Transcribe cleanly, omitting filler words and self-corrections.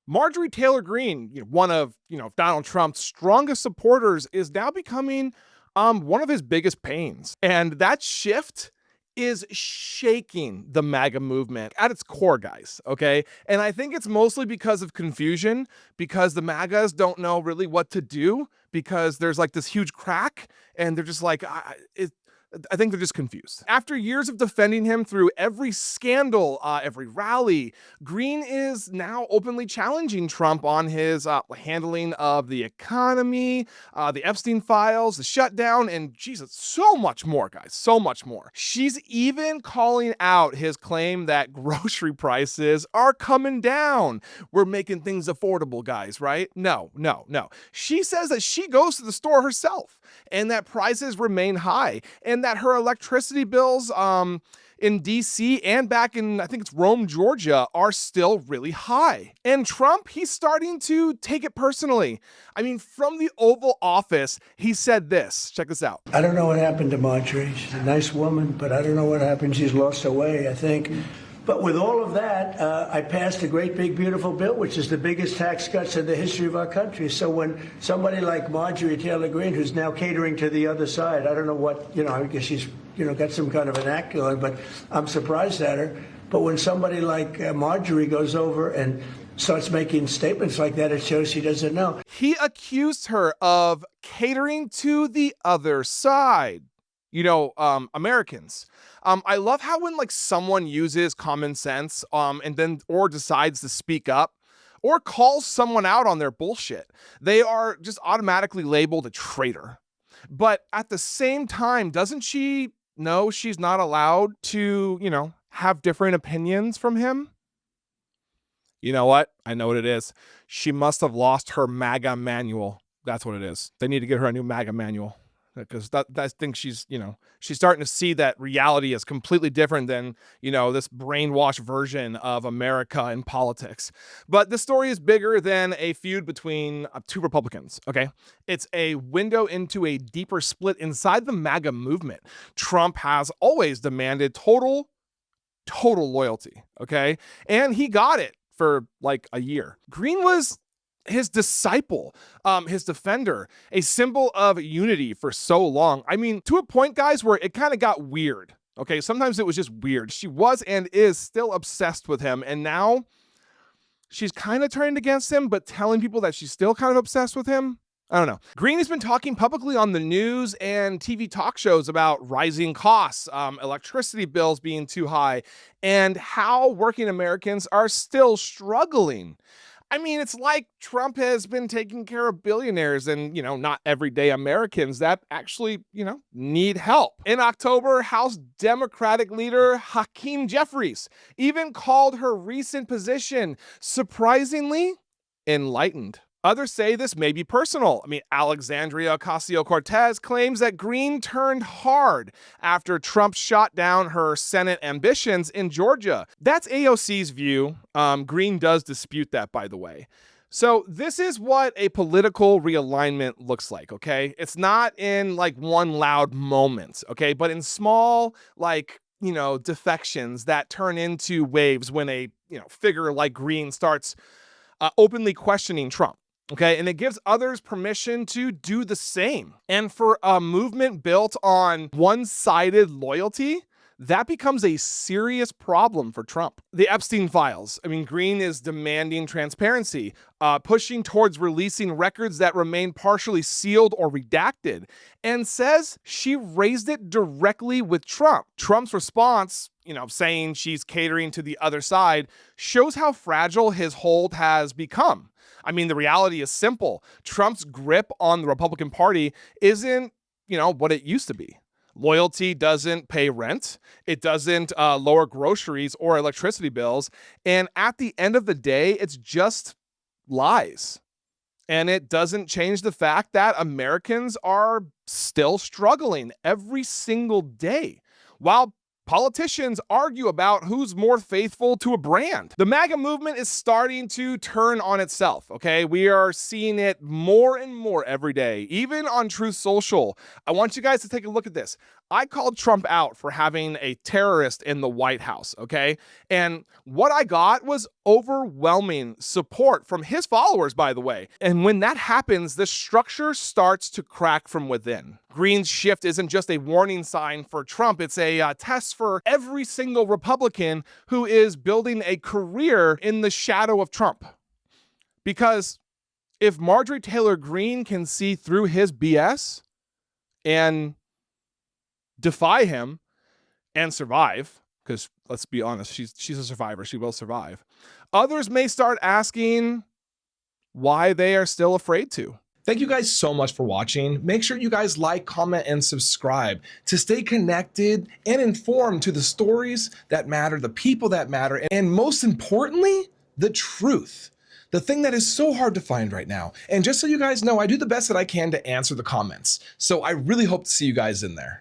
Marjorie Taylor Greene, one of Donald Trump's strongest supporters, is now becoming one of his biggest pains, and that shift is shaking the MAGA movement at its core, guys. Okay, and I think it's mostly because of confusion, because the MAGAs don't know really what to do, because there's like this huge crack, and they're just like, I think they're just confused. After years of defending him through every scandal, every rally, Green is now openly challenging Trump on his handling of the economy, the Epstein files, the shutdown, and Jesus, so much more, guys, so much more. She's even calling out his claim that grocery prices are coming down. We're making things affordable, guys, right? No, no, no. She says that she goes to the store herself and that prices remain high, and that her electricity bills in DC and back in, I think it's Rome, Georgia, are still really high. And Trump, he's starting to take it personally. I mean, from the Oval Office, he said this. Check this out. I don't know what happened to Marjorie. She's a nice woman, but I don't know what happened. She's lost her way, I think. But with all of that, I passed a great, big, beautiful bill, which is the biggest tax cuts in the history of our country. So when somebody like Marjorie Taylor Greene, who's now catering to the other side, I don't know what, I guess she's, got some kind of an act going, but I'm surprised at her. But when somebody like Marjorie goes over and starts making statements like that, it shows she doesn't know. He accused her of catering to the other side. Americans. I love how when like someone uses common sense, and then or decides to speak up or calls someone out on their bullshit, they are just automatically labeled a traitor. But at the same time, doesn't she know she's not allowed to, have different opinions from him? You know what? I know what it is. She must have lost her MAGA manual. That's what it is. They need to get her a new MAGA manual. Because I think she's starting to see that reality is completely different than, this brainwashed version of America in politics. But the story is bigger than a feud between two Republicans, okay? It's a window into a deeper split inside the MAGA movement. Trump has always demanded total loyalty, okay? And he got it for like a year. Green was his disciple, his defender, a symbol of unity for so long. I mean, to a point, guys, where it kind of got weird. Okay, sometimes it was just weird. She was and is still obsessed with him, and now she's kind of turned against him, but telling people that she's still kind of obsessed with him. I don't know. Green has been talking publicly on the news and TV talk shows about rising costs, electricity bills being too high, and how working Americans are still struggling. I mean, it's like Trump has been taking care of billionaires and, not everyday Americans that actually, need help. In October, House Democratic leader Hakeem Jeffries even called her recent position surprisingly enlightened. Others say this may be personal. I mean, Alexandria Ocasio-Cortez claims that Green turned hard after Trump shot down her Senate ambitions in Georgia. That's AOC's view. Green does dispute that, by the way. So this is what a political realignment looks like, okay? It's not in like one loud moment, okay? But in small, defections that turn into waves when a, figure like Green starts openly questioning Trump. Okay, and it gives others permission to do the same. And for a movement built on one-sided loyalty, that becomes a serious problem for Trump. The Epstein files. I mean, Green is demanding transparency, pushing towards releasing records that remain partially sealed or redacted, and says she raised it directly with Trump. Trump's response, saying she's catering to the other side, shows how fragile his hold has become. I mean, the reality is simple. Trump's grip on the Republican Party isn't, what it used to be. Loyalty doesn't pay rent. It doesn't lower groceries or electricity bills. And at the end of the day, it's just lies. And it doesn't change the fact that Americans are still struggling every single day, while politicians argue about who's more faithful to a brand. The MAGA movement is starting to turn on itself, okay? We are seeing it more and more every day, even on Truth Social. I want you guys to take a look at this. I called Trump out for having a terrorist in the White House, okay? And what I got was overwhelming support from his followers, by the way. And when that happens, the structure starts to crack from within. Green's shift isn't just a warning sign for Trump, it's a test for every single Republican who is building a career in the shadow of Trump. Because if Marjorie Taylor Greene can see through his BS and defy him and survive, because let's be honest, she's a survivor, she will survive, others may start asking why they are still afraid to. Thank you guys so much for watching. Make sure you guys like, comment, and subscribe to stay connected and informed to the stories that matter, the people that matter, and most importantly, the truth. The thing that is so hard to find right now. And just so you guys know, I do the best that I can to answer the comments. So I really hope to see you guys in there.